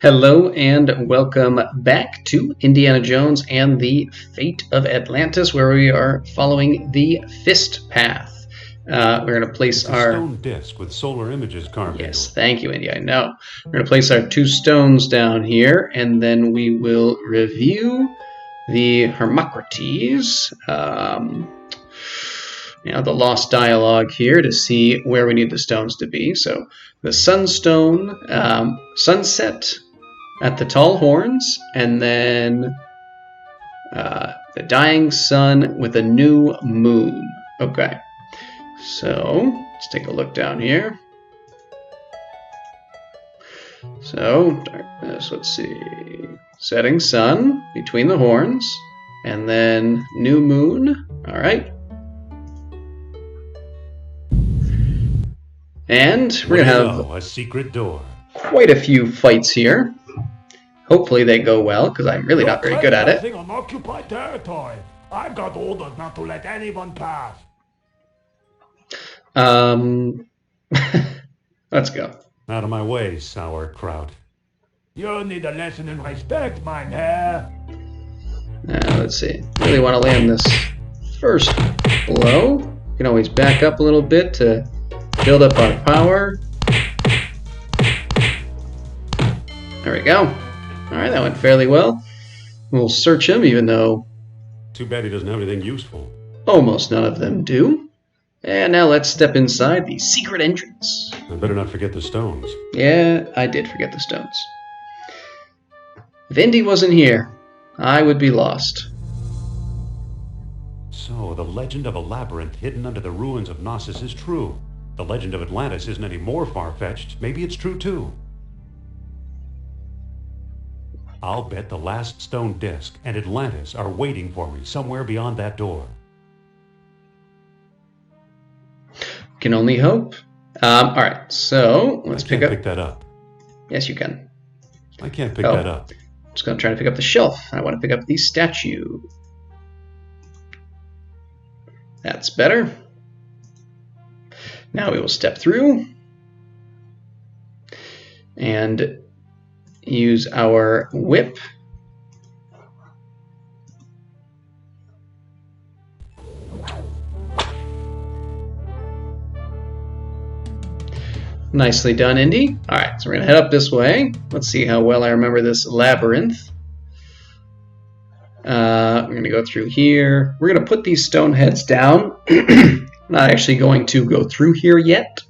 Hello and welcome back to Indiana Jones and the Fate of Atlantis, where we are following the Fist Path. We're going to place It's a stone disc with solar images carved into Yes, it. thank you, Indy. I know. We're going to place our two stones down here, and then we will review the Hermocrates, the lost dialogue here to see where we need the stones to be. So the Sunstone, Sunset at the Tall Horns, and then the Dying Sun with a New Moon. Okay, so let's take a look down here. So, darkness, let's see. Setting sun between the horns, and then new moon. All right. And we're going to have a secret door. Quite a few fights here. Hopefully they go well, because I'm really not very good at it. On occupied territory. I've got orders not to let anyone pass. Let's go. Out of my way, sauerkraut. You need a lesson in respect, mein Herr. Let's see. Really want to land this first blow. You can always back up a little bit to build up our power. There we go. Alright, that went fairly well. We'll search him, even though too bad he doesn't have anything useful. Almost none of them do. And now let's step inside the secret entrance. I better not forget the stones. Yeah, I did forget the stones. If Indy wasn't here, I would be lost. So, the legend of a labyrinth hidden under the ruins of Knossos is true. The legend of Atlantis isn't any more far-fetched. Maybe it's true, too. I'll bet the last stone disc and Atlantis are waiting for me somewhere beyond that door. Can only hope. All right, so let's pick that up. Yes, you can. I can't pick that up. I'm just going to try to pick up the shelf. I want to pick up the statue. That's better. Now we will step through and use our whip. Nicely done, Indy. All right, so we're going to head up this way. Let's see how well I remember this labyrinth. We're going to go through here. We're going to put these stone heads down. Not actually going to go through here yet.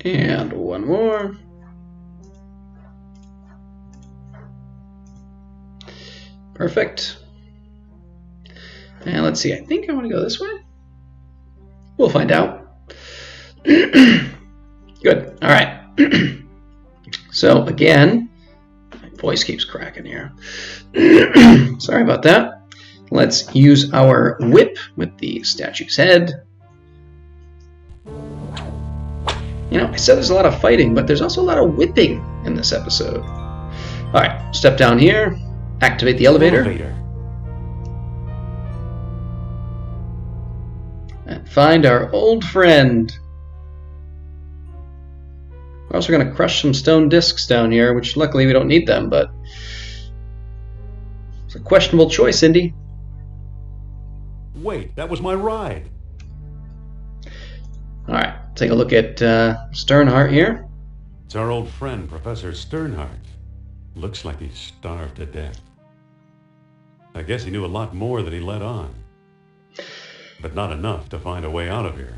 And one more. Perfect. And let's see, I think I want to go this way. We'll find out. Good. All right. So again, my voice keeps cracking here. Sorry about that. Let's use our whip with the statue's head. You know, I said there's a lot of fighting, but there's also a lot of whipping in this episode. All right, step down here, activate the elevator. And find our old friend. We're also going to crush some stone discs down here, which luckily we don't need them, but it's a questionable choice, Indy. Wait, that was my ride. All right, take a look at Sternhart here. It's our old friend, Professor Sternhart. Looks like he's starved to death. I guess he knew a lot more than he let on. But not enough to find a way out of here.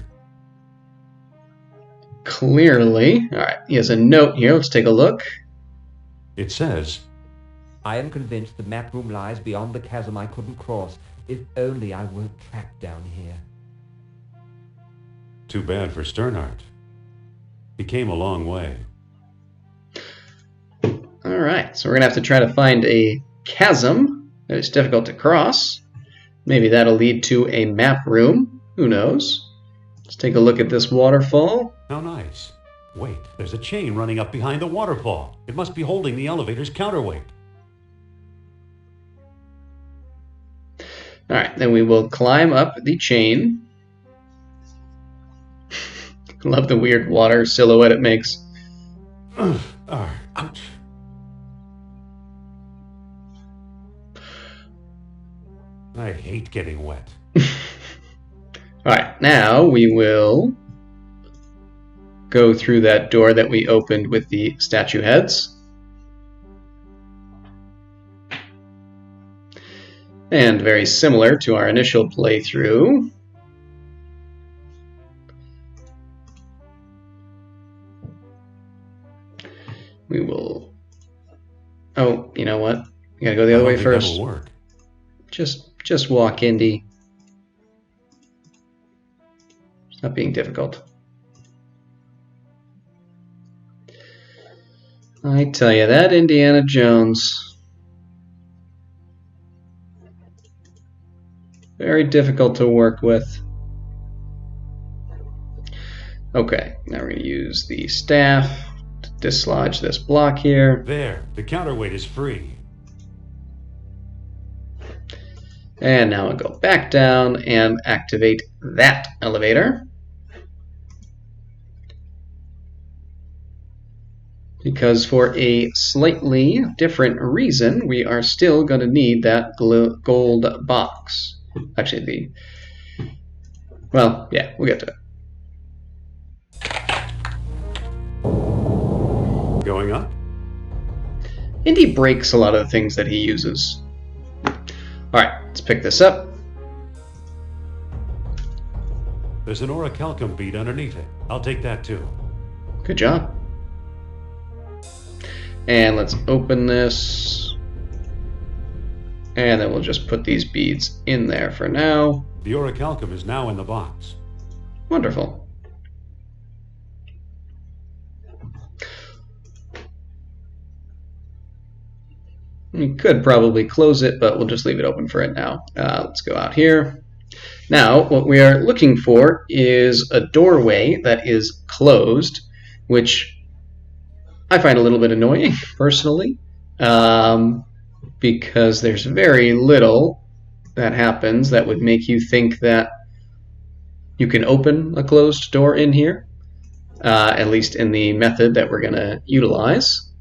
Clearly. All right, he has a note here. Let's take a look. It says, I am convinced the map room lies beyond the chasm I couldn't cross. If only I weren't trapped down here. Too bad for Sternhart. He came a long way. All right, so we're going to have to try to find a chasm that is difficult to cross. Maybe that'll lead to a map room. Who knows? Let's take a look at this waterfall. How nice. Wait, there's a chain running up behind the waterfall. It must be holding the elevator's counterweight. Alright, then we will climb up the chain. Love the weird water silhouette it makes. Ouch. I hate getting wet. Alright, now we will go through that door that we opened with the statue heads. And very similar to our initial playthrough, we will... Oh, you know what? We gotta go the other way first. That'll work. Just walk, Indy. It's not being difficult. I tell you, that Indiana Jones. Very difficult to work with. Okay, now we're going to use the staff to dislodge this block here. There, the counterweight is free. And now I'll go back down and activate that elevator. Because for a slightly different reason, we are still going to need that gold box. Actually, well, yeah, we'll get to it. Going up? Indy breaks a lot of the things that he uses. Alright, let's pick this up. There's an orichalcum bead underneath it. I'll take that too. Good job. And let's open this. And then we'll just put these beads in there for now. The orichalcum is now in the box. Wonderful. We could probably close it, but we'll just leave it open for it now. Let's go out here. Now, what we are looking for is a doorway that is closed, which I find a little bit annoying, personally, because there's very little that happens that would make you think that you can open a closed door in here, at least in the method that we're going to utilize.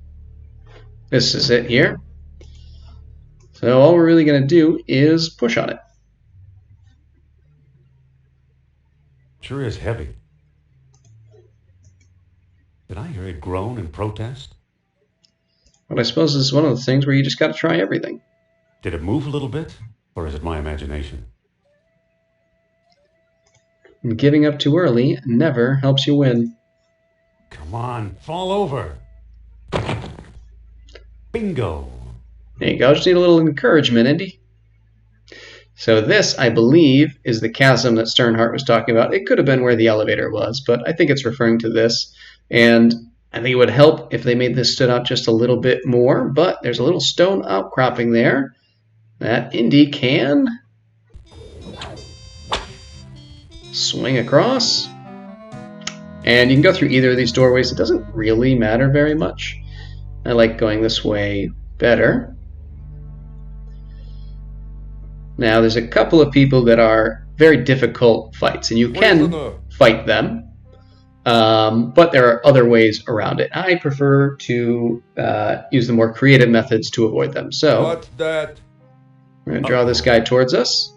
This is it here. So all we're really going to do is push on it. Sure is heavy. Did I hear it groan in protest? But I suppose this is one of the things where you just got to try everything. Did it move a little bit? Or is it my imagination? And giving up too early never helps you win. Come on, fall over. Bingo. There you go. Just need a little encouragement, Indy. So this, I believe, is the chasm that Sternhardt was talking about. It could have been where the elevator was, but I think it's referring to this. And I think it would help if they made this stood out just a little bit more, but there's a little stone outcropping there that Indy can swing across. And you can go through either of these doorways. It doesn't really matter very much. I like going this way better. Now, there's a couple of people that are very difficult fights, and you can fight them, but there are other ways around it. I prefer to use the more creative methods to avoid them. So, What's that? we're going to draw this guy towards us.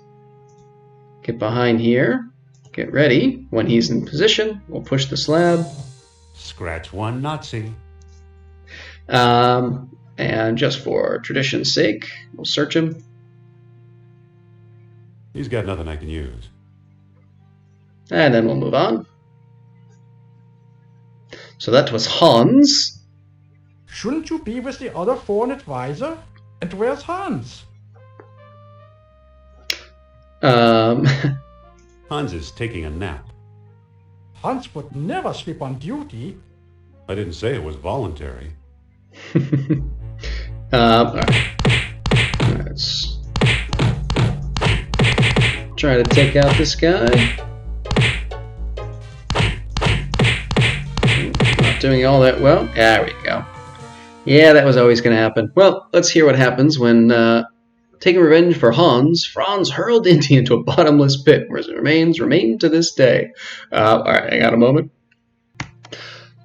Get behind here. Get ready. When he's in position, we'll push the slab. Scratch one Nazi. And just for tradition's sake, we'll search him. He's got nothing I can use. And then we'll move on. So that was Hans. Shouldn't you be with the other foreign advisor? And where's Hans? Hans is taking a nap. Hans would never sleep on duty. I didn't say it was voluntary. All right. Let's try to take out this guy. Not doing all that well. There we go. Yeah, that was always going to happen. Well, let's hear what happens when Taking revenge for Hans, Franz hurled Indy into a bottomless pit where his remains remain to this day. Alright, hang on a moment.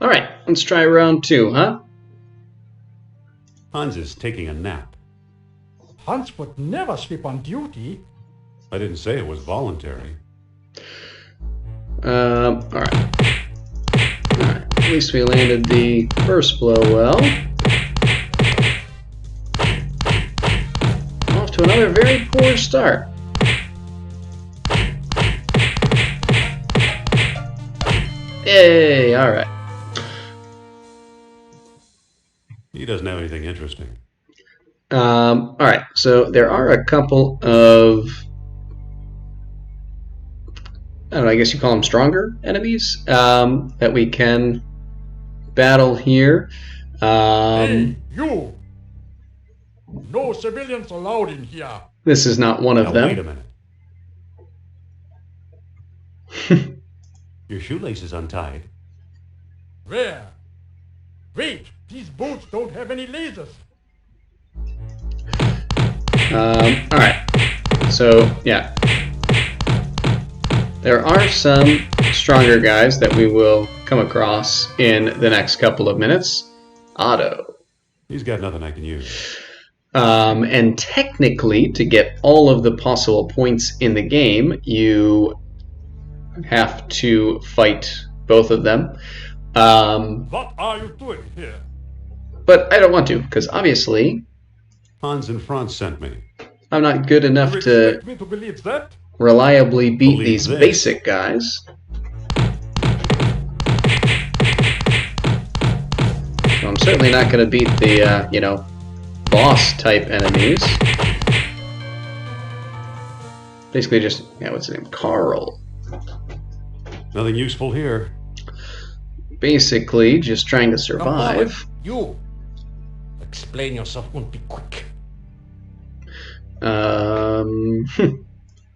Alright, let's try round 2, huh? Hans is taking a nap. Hans would never sleep on duty. I didn't say it was voluntary. Alright. At least we landed the first blow well. Off to another very poor start. Yay! Alright. He doesn't have anything interesting. Alright, so there are a couple of, I don't know, I guess you call them stronger enemies that we can battle here. Hey, you! No civilians allowed in here. This is not one of Now, them. wait a minute. Your shoelace is untied. Where? Wait, these boots don't have any lasers. Alright, so yeah. There are some stronger guys that we will come across in the next couple of minutes. Otto. He's got nothing I can use. And technically, to get all of the possible points in the game, you have to fight both of them. What are you doing here? But I don't want to, because obviously Hans and Franz sent me. I'm not good enough You to expect me to believe that? reliably beat Believe these this. basic guys. So I'm certainly not going to beat the, boss type enemies. Basically just, what's his name? Carl. Nothing useful here. Basically just trying to survive. You! Explain yourself and be quick. I'm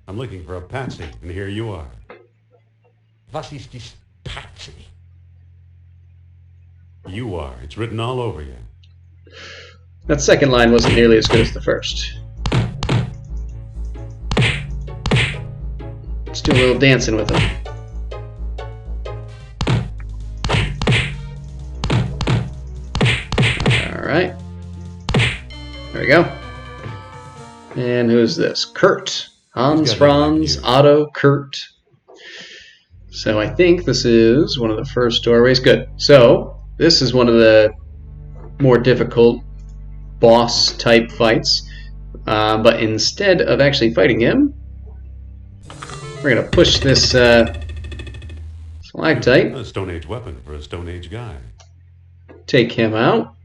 looking for a patsy, and here you are. What is this patsy? You are. It's written all over you. That second line wasn't nearly as good as the first. Let's do a little dancing with him. Alright. There we go. And who's this? Kurt. Hans, He's got Franz, nothing Otto, Kurt. So I think this is one of the first doorways. Good. So this is one of the more difficult boss type fights. But instead of actually fighting him, we're going to push this stalactite. A Stone Age weapon for a Stone Age guy. Take him out.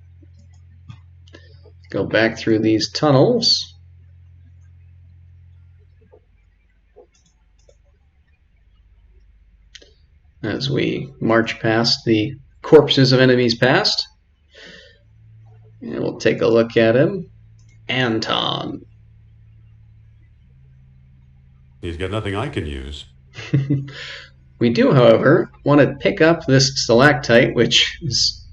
Go back through these tunnels. As we march past the corpses of enemies past. And we'll take a look at him. Anton. He's got nothing I can use. We do, however, want to pick up this stalactite, which is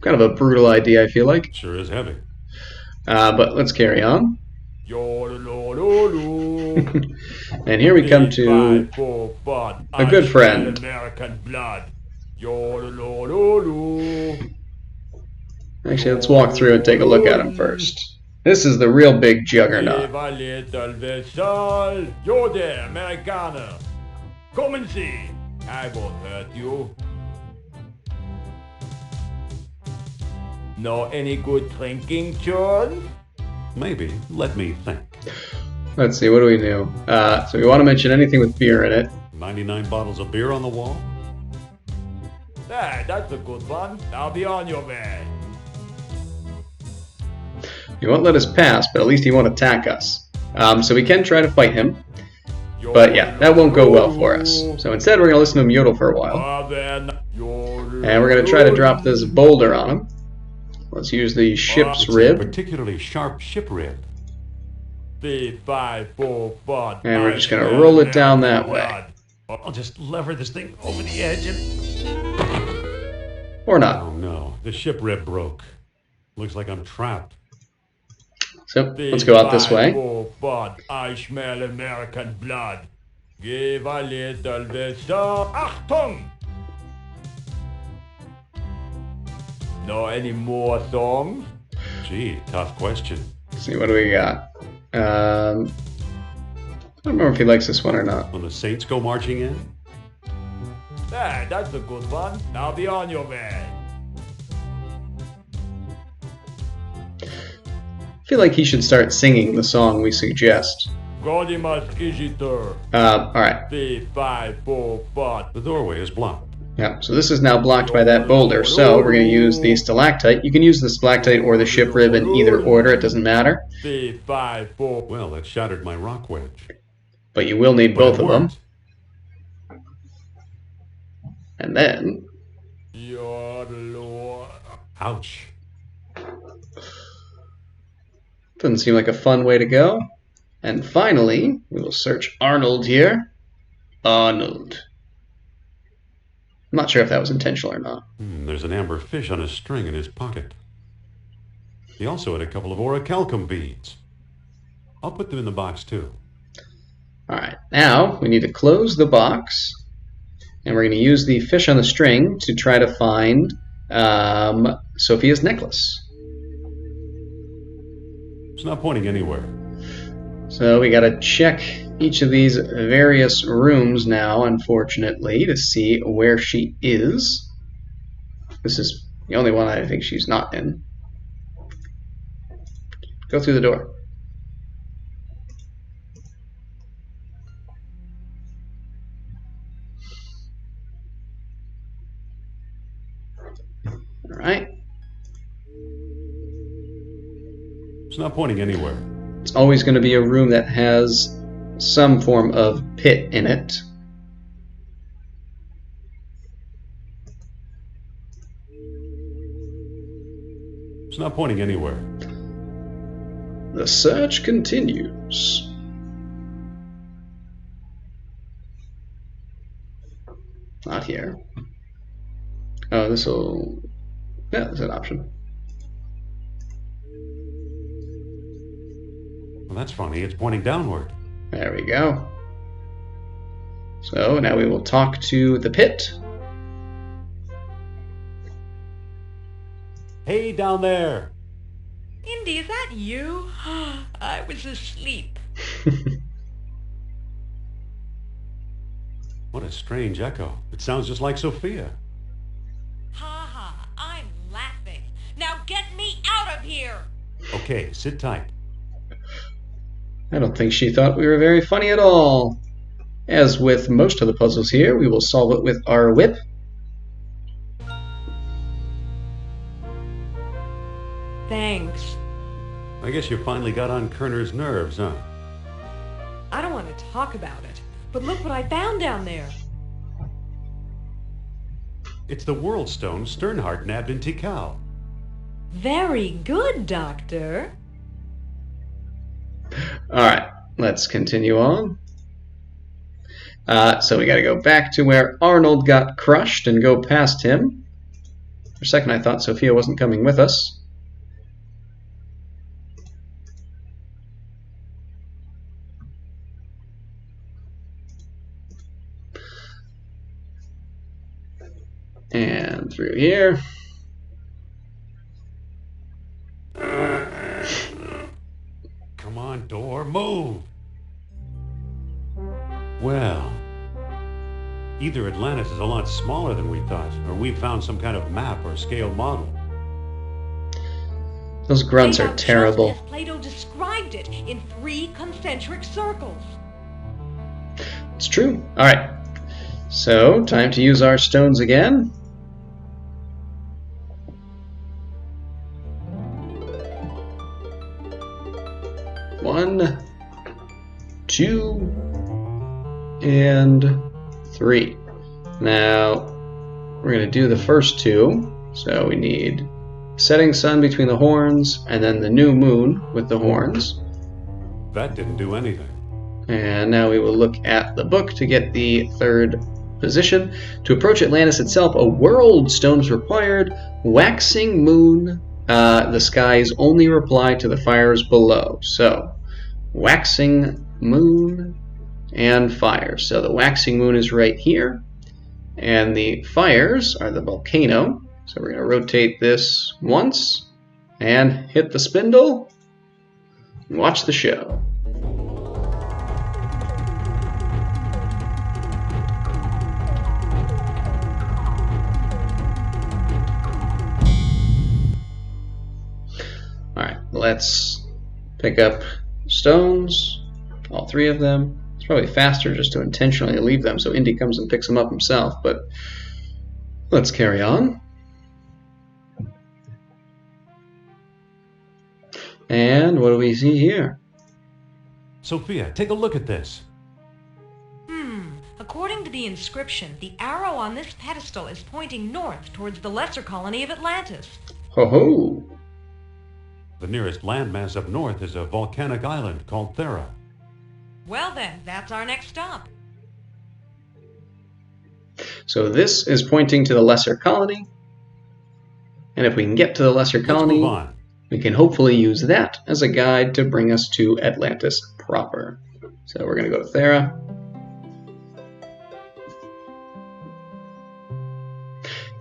kind of a brutal idea, I feel like. Sure is heavy. But let's carry on. Yo-lo-lo-lo. And here we come to a good friend. American blood. Yo-lo-lo-lo-lo. Actually, let's walk through and take a look at him first. This is the real big juggernaut. Give a little vessel. Yo there, Americano. Come and see. I won't hurt you. Know any good drinking, John? Maybe. Let me think. Let's see, what do we do? So we want to mention anything with beer in it. 99 bottles of beer on the wall? Ah, that's a good one. I'll be on your way. He won't let us pass, but at least he won't attack us. So we can try to fight him. But yeah, that won't go well for us. So instead we're going to listen to him yodel for a while. And we're going to try to drop this boulder on him. Let's use the ship's It's a rib. particularly sharp ship rib. And we're just going to roll it down that way. I'll just lever this thing over the edge and... Or not. Oh no, the ship rib broke. Looks like I'm trapped. So let's go out this way. But I smell American blood. Give a little bit of Achtung! Know any more songs? Gee, tough question. Let's see, what do we got? I don't remember if he likes this one or not. When the Saints go marching in? Yeah, that's a good one. Now be on your way. I feel like he should start singing the song we suggest. Godimas Igitur. Alright. 3, 5, 4, 5. The doorway is blocked. Yeah, so this is now blocked by that boulder, so we're going to use the stalactite. You can use the stalactite or the ship rib in either order, it doesn't matter. 3, 5, 4. Well, that shattered my rock wedge. But you will need But both it of them. worked. And then, Your Lord. Ouch. doesn't seem like a fun way to go. And finally, we will search Arnold here. Arnold. I'm not sure if that was intentional or not. There's an amber fish on a string in his pocket. He also had a couple of orichalcum beads. I'll put them in the box too. Alright, now we need to close the box. And we're going to use the fish on the string to try to find Sophia's necklace. It's not pointing anywhere. So we got to check each of these various rooms now, unfortunately, to see where she is. This is the only one I think she's not in. Go through the door. All right. It's not pointing anywhere. It's always going to be a room that has some form of pit in it. It's not pointing anywhere. The search continues. Not here. Oh, this will... Yeah, there's an option. Well, that's funny. It's pointing downward. There we go. So now we will talk to the pit. Hey, down there! Indy, is that you? I was asleep. What a strange echo. It sounds just like Sophia. Ha ha, I'm laughing. Now get me out of here! Okay, sit tight. I don't think she thought we were very funny at all. As with most of the puzzles here, we will solve it with our whip. Thanks. I guess you finally got on Kerner's nerves, huh? I don't want to talk about it, but look what I found down there. It's the World Stone Sternhart nabbed in Tikal. Very good, Doctor. Alright, let's continue on. So we gotta go back to where Arnold got crushed and go past him. For a second I thought Sophia wasn't coming with us. And through here. Come on, door, move! Well, either Atlantis is a lot smaller than we thought, or we've found some kind of map or scale model. Those grunts are Just terrible. as Plato described it in 3 concentric circles. It's true. Alright. So, time to use our stones again. One, 2, and 3. Now, we're going to do the first 2. So we need setting sun between the horns, and then the new moon with the horns. That didn't do anything. And now we will look at the book to get the third position. To approach Atlantis itself, a world stone is required. Waxing moon, the skies only reply to the fires below. So, waxing moon and fires. So the waxing moon is right here, and the fires are the volcano. So we're going to rotate this once and hit the spindle and watch the show. Alright, let's pick up stones, all 3 of them. It's probably faster just to intentionally leave them so Indy comes and picks them up himself, but let's carry on. And what do we see here? Sophia, take a look at this. According to the inscription, the arrow on this pedestal is pointing north towards the lesser colony of Atlantis. Ho ho! The nearest landmass up north is a volcanic island called Thera. Well then, that's our next stop. So this is pointing to the lesser colony. And if we can get to the lesser colony, Let's move on. we can hopefully use that as a guide to bring us to Atlantis proper. So we're going to go to Thera.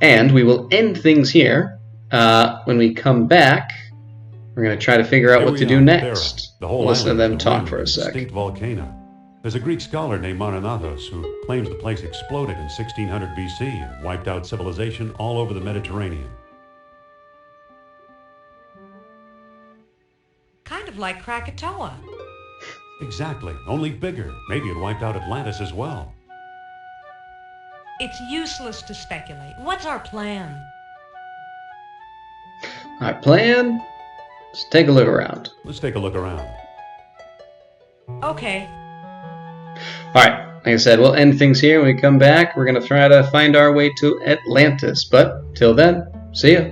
And we will end things here. When we come back, we're going to try to figure out Here what we to do are, next. Thera, the whole Listen to island them is talk rimmed for a with sec. extinct volcano. There's a Greek scholar named Marinathos who claims the place exploded in 1600 BC and wiped out civilization all over the Mediterranean. Kind of like Krakatoa. Exactly, only bigger. Maybe it wiped out Atlantis as well. It's useless to speculate. What's our plan? Our plan? Let's take a look around. Let's take a look around. Okay. Alright, like I said, we'll end things here. When we come back, we're going to try to find our way to Atlantis. But till then, see ya.